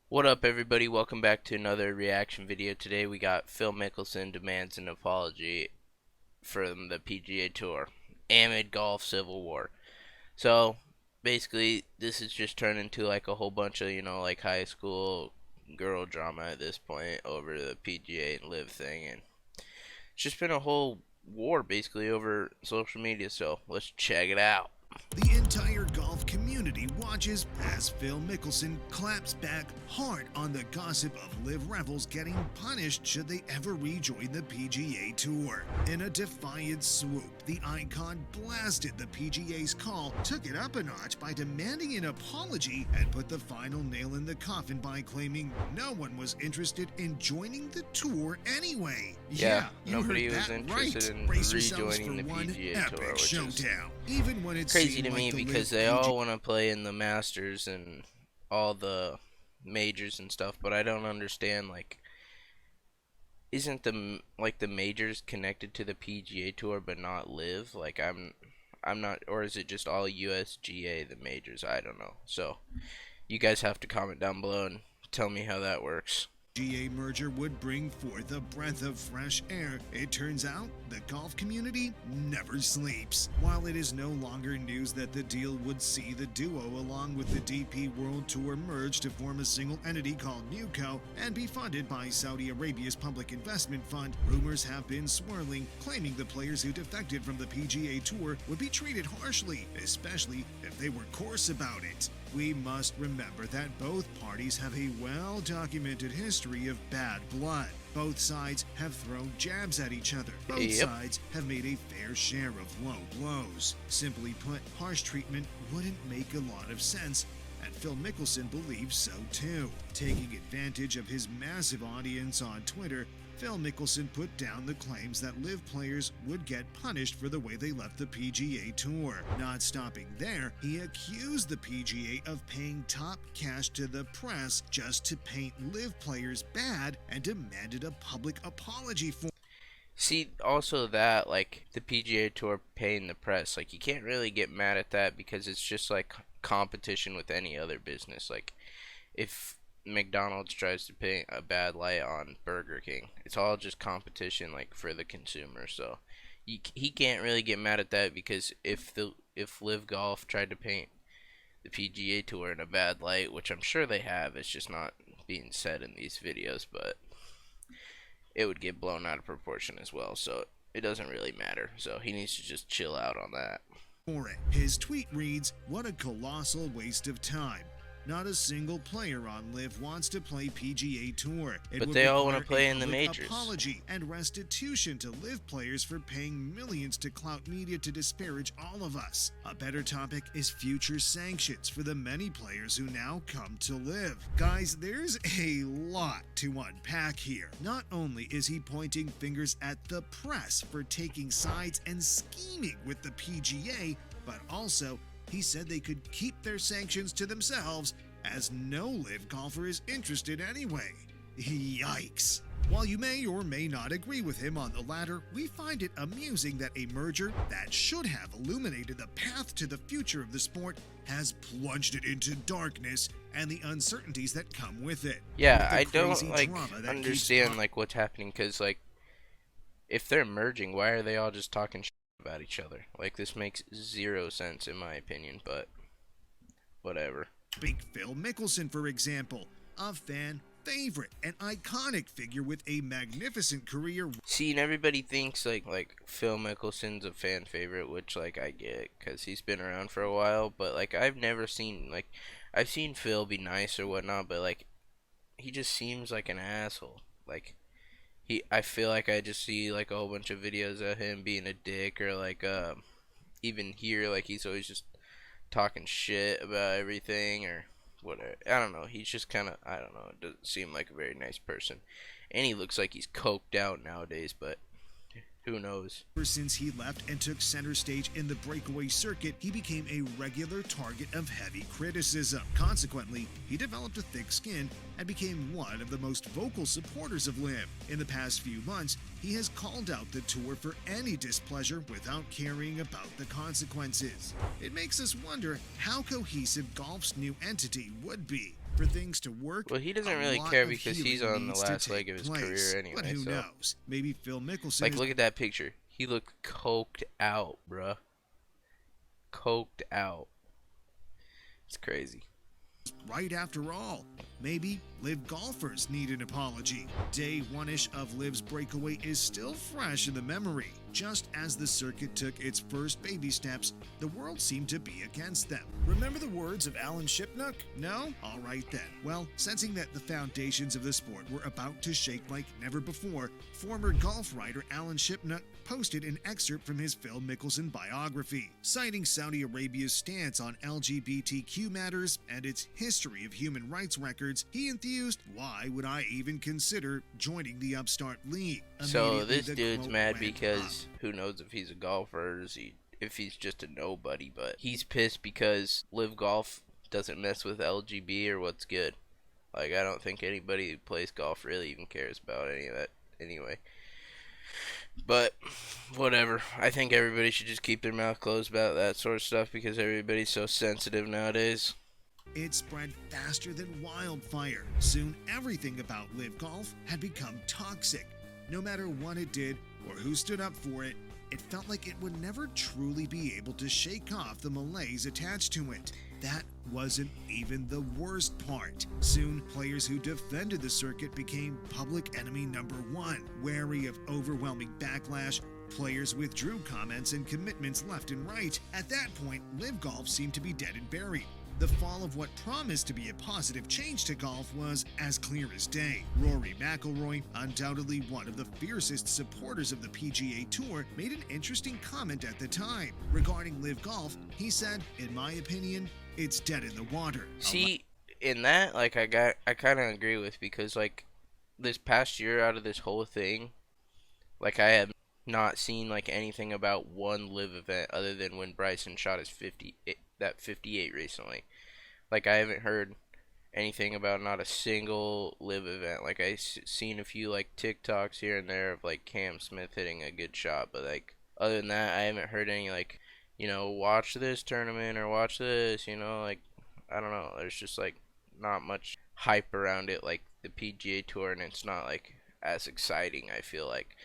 What up, everybody? Welcome back to another reaction video. Today we got Phil Mickelson demands an apology from the PGA Tour amid golf civil war. So basically, this has just turned into like a whole bunch of like high school girl drama at this point over the PGA and Live thing, and it's just been a whole war basically over social media. So let's check it out. The entire golf community watches as Phil Mickelson claps back hard on the gossip of live revels getting punished should they ever rejoin the PGA Tour. In a defiant swoop, the icon blasted the PGA's call, took it up a notch by demanding an apology, and put the final nail in the coffin by claiming no one was interested in joining the tour anyway. Yeah, you nobody heard was that interested right. in Brace yourselves rejoining for the one PGA epic Tour, which is showdown. Even when it's crazy to me because they all want to play in the Masters and all the majors and stuff, but I don't understand, like, isn't the majors connected to the PGA Tour but not Live? Like, I'm not, or is it just all USGA the majors? I don't know. So you guys have to comment down below and tell me how that works. PGA merger would bring forth a breath of fresh air. It turns out the golf community never sleeps. While it is no longer news that the deal would see the duo along with the DP World Tour merge to form a single entity called NewCo and be funded by Saudi Arabia's public investment fund, rumors have been swirling, claiming the players who defected from the PGA Tour would be treated harshly, especially if they were coarse about it. We must remember that both parties have a well-documented history of bad blood. Both sides have thrown jabs at each other. Both sides have made a fair share of low blows. Simply put, harsh treatment wouldn't make a lot of sense, and Phil Mickelson believes so too. Taking advantage of his massive audience on Twitter, Phil Mickelson put down the claims that live players would get punished for the way they left the PGA Tour. Not stopping there, he accused the PGA of paying top cash to the press just to paint live players bad and demanded a public apology for. See, also that, like, the PGA Tour paying the press, like, you can't really get mad at that because it's just like competition with any other business. Like, if McDonald's tries to paint a bad light on Burger King, it's all just competition, like, for the consumer. So he can't really get mad at that because if Live Golf tried to paint the PGA Tour in a bad light, which I'm sure they have, it's just not being said in these videos, but it would get blown out of proportion as well. So it doesn't really matter. So he needs to just chill out on that. His tweet reads, "What a colossal waste of time. Not a single player on Live wants to play PGA Tour. But they all want to play in the majors. Apology and restitution to Live players for paying millions to clout media to disparage all of us. A better topic is future sanctions for the many players who now come to Live." Guys, there's a lot to unpack here. Not only is he pointing fingers at the press for taking sides and scheming with the PGA, but also he said they could keep their sanctions to themselves as no live golfer is interested anyway. Yikes. While you may or may not agree with him on the latter, we find it amusing that a merger that should have illuminated the path to the future of the sport has plunged it into darkness and the uncertainties that come with it. Yeah, I don't understand like what's happening, because like if they're merging, why are they all just talking shit about each other? Like, this makes zero sense in my opinion, but whatever. Big Phil Mickelson, for example, a fan favorite, an iconic figure with a magnificent career. See, and everybody thinks like Phil Mickelson's a fan favorite, which like I get because he's been around for a while, but like I've never seen, like, I've seen Phil be nice or whatnot, but like he just seems like an asshole. Like, I feel like I just see like a whole bunch of videos of him being a dick, or like even here, like, he's always just talking shit about everything or whatever. I don't know. He's just kind of, I don't know. It doesn't seem like a very nice person, and he looks like he's coked out nowadays. But who knows? Ever since he left and took center stage in the breakaway circuit, he became a regular target of heavy criticism. Consequently, he developed a thick skin and became one of the most vocal supporters of Live. In the past few months, he has called out the tour for any displeasure without caring about the consequences. It makes us wonder how cohesive golf's new entity would be. For things to work, Well, he doesn't a really lot care of because he's healing on the needs to last leg take of his place. career But anyway, who so. knows? Maybe Phil Mickelson Like, is look at that picture. He looked coked out, bruh. Coked out. It's crazy. right after all. Maybe Live golfers need an apology. Day one-ish of Liv's breakaway is still fresh in the memory. Just as the circuit took its first baby steps, the world seemed to be against them. Remember the words of Alan Shipnuck? No? All right then. Well, sensing that the foundations of the sport were about to shake like never before, former golf writer Alan Shipnuck posted an excerpt from his Phil Mickelson biography. Citing Saudi Arabia's stance on LGBTQ matters and its history of human rights records, he enthused, "Why would I even consider joining the upstart league?" So Immediately, this the dude's quote mad went because up. who knows if he's a golfer or if he's just a nobody, but he's pissed because Live Golf doesn't mess with LGB or what's good. Like, I don't think anybody who plays golf really even cares about any of that anyway. But whatever. I think everybody should just keep their mouth closed about that sort of stuff because everybody's so sensitive nowadays. It spread faster than wildfire. Soon, everything about Live Golf had become toxic. No matter what it did or who stood up for it, it felt like it would never truly be able to shake off the malaise attached to it. That wasn't even the worst part. Soon, players who defended the circuit became public enemy number one. Wary of overwhelming backlash, players withdrew comments and commitments left and right. At that point, Live Golf seemed to be dead and buried. The fall of what promised to be a positive change to golf was as clear as day. Rory McIlroy, undoubtedly one of the fiercest supporters of the PGA Tour, made an interesting comment at the time. Regarding Live Golf, he said, "In my opinion, it's dead in the water." See, in that, like, I kind of agree with because, like, this past year out of this whole thing, like, I have not seen, like, anything about one Live event other than when Bryson shot his 58 recently. Like, I haven't heard anything about not a single Live event. Like, seen a few, like, TikToks here and there of, like, Cam Smith hitting a good shot, but, like, other than that, I haven't heard any, like, watch this tournament or watch this, like, I don't know. There's just, like, not much hype around it like the PGA Tour, and it's not, like, as exciting, I feel like.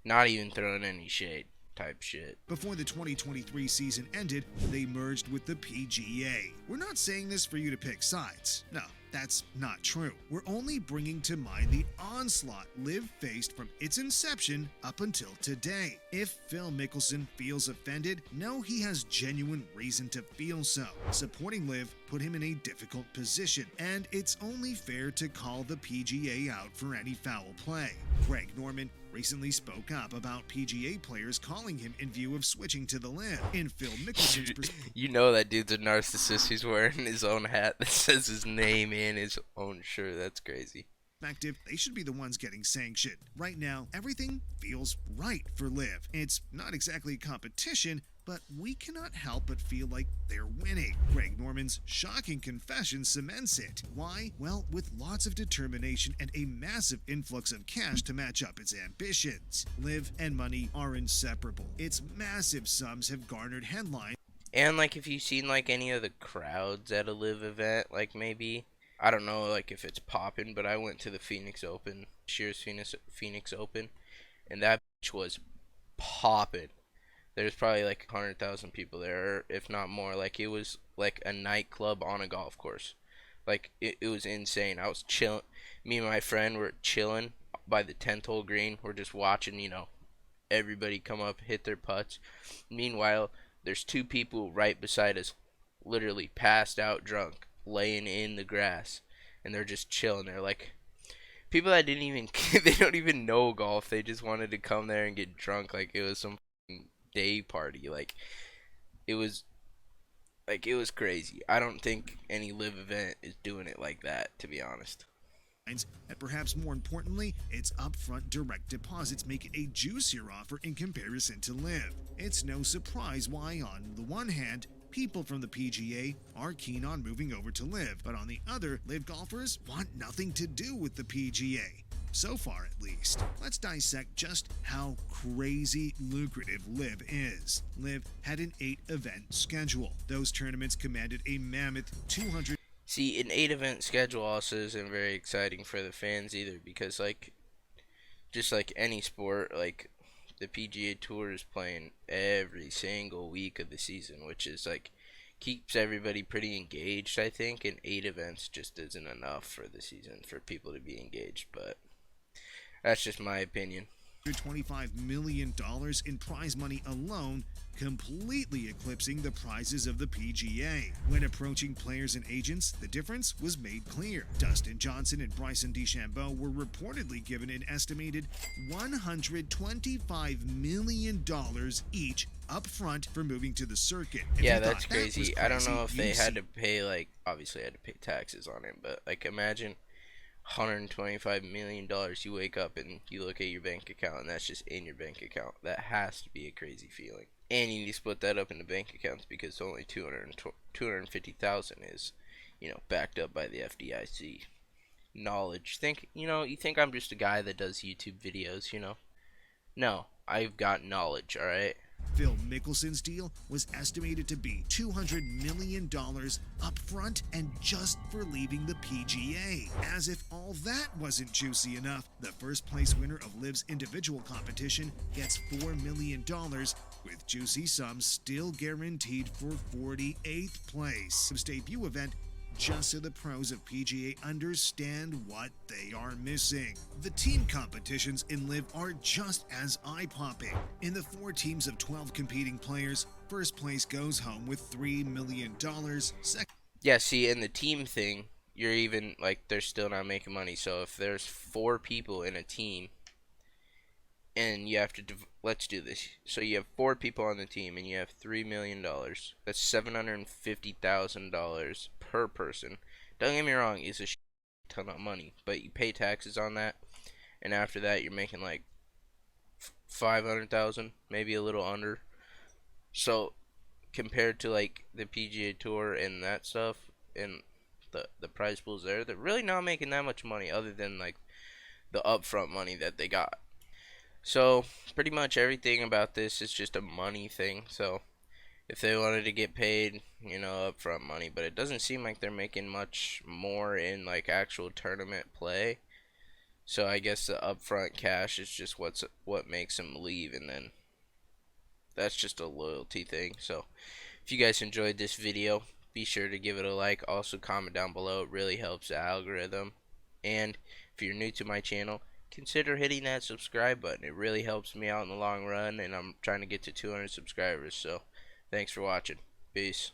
Not even throwing any shade type shit. Before the 2023 season ended, they merged with the PGA. We're not saying this for you to pick sides. No, that's not true. We're only bringing to mind the onslaught Live faced from its inception up until today. If Phil Mickelson feels offended, know he has genuine reason to feel so. Supporting Live put him in a difficult position, and it's only fair to call the PGA out for any foul play. Greg Norman recently spoke up about PGA players calling him in view of switching to the Live. In Phil Mickelson's perspective, You know that dude's a narcissist. He's wearing his own hat that says his name and his own shirt. That's crazy. they should be the ones getting sanctioned. Right now, everything feels right for Live. It's not exactly a competition, but we cannot help but feel like they're winning. Greg Norman's shocking confession cements it. Why? Well, with lots of determination and a massive influx of cash to match up its ambitions. Live and money are inseparable. Its massive sums have garnered headlines. And, like, if you've seen, like, any of the crowds at a Live event, like, maybe, I don't know, like, if it's popping, but I went to the Phoenix Open, this year's Phoenix Open, and that bitch was popping. There's probably like 100,000 people there, if not more. Like, it was like a nightclub on a golf course. Like, it was insane. I was chilling. Me and my friend were chilling by the 10th hole green. We're just watching, everybody come up, hit their putts. Meanwhile, there's two people right beside us, literally passed out drunk, laying in the grass. And they're just chilling. They're like, people that didn't even, they don't even know golf. They just wanted to come there and get drunk like it was some day party. Like, it was crazy. I don't think any Live event is doing it like that, to be honest. And perhaps more importantly, its upfront direct deposits make it a juicier offer in comparison to Live. It's no surprise why, on the one hand, people from the PGA are keen on moving over to Live, but on the other, Live golfers want nothing to do with the PGA. So far, at least. Let's dissect just how crazy lucrative Live is. Live had an 8-event schedule. Those tournaments commanded a mammoth See, an 8 event schedule also isn't very exciting for the fans either because, like, just like any sport, like, the PGA Tour is playing every single week of the season, which is like keeps everybody pretty engaged, I think, and 8 events just isn't enough for the season for people to be engaged, but that's just my opinion. $25 million in prize money alone, completely eclipsing the prizes of the PGA. When approaching players and agents, the difference was made clear. Dustin Johnson and Bryson DeChambeau were reportedly given an estimated $125 million each up front for moving to the circuit. If Yeah, you that's thought that was crazy. I don't crazy, know if they you've had seen to pay, like, obviously had to pay taxes on it, but like imagine $125 million. You wake up and you look at your bank account and that's just in your bank account. That has to be a crazy feeling. And you need to split that up into bank accounts because only 250,000 is, backed up by the FDIC. Knowledge. You think I'm just a guy that does YouTube videos. No, I've got knowledge, all right? Phil Mickelson's deal was estimated to be $200 million up front and just for leaving the PGA. As if all that wasn't juicy enough, the first place winner of LIV's individual competition gets $4 million, with juicy sums still guaranteed for 48th place. His debut event just so the pros of PGA understand what they are missing. The team competitions in LIV are just as eye-popping. In the 4 teams of 12 competing players, first place goes home with $3 million. Yeah, see, in the team thing, you're even, like, they're still not making money. So if there's 4 people in a team, and you have to, let's do this. So you have 4 people on the team, and you have $3 million. That's $750,000 per person. Don't get me wrong, it's a ton of money, but you pay taxes on that, and after that, you're making like 500,000, maybe a little under. So compared to like the PGA Tour and that stuff, and the prize pools there, they're really not making that much money other than like the upfront money that they got. So pretty much everything about this is just a money thing. So if they wanted to get paid, upfront money, but it doesn't seem like they're making much more in like actual tournament play. So I guess the upfront cash is just what makes them leave, and then that's just a loyalty thing. So if you guys enjoyed this video, be sure to give it a like. Also comment down below. It really helps the algorithm. And if you're new to my channel, consider hitting that subscribe button. It really helps me out in the long run, and I'm trying to get to 200 subscribers. So thanks for watching. Peace.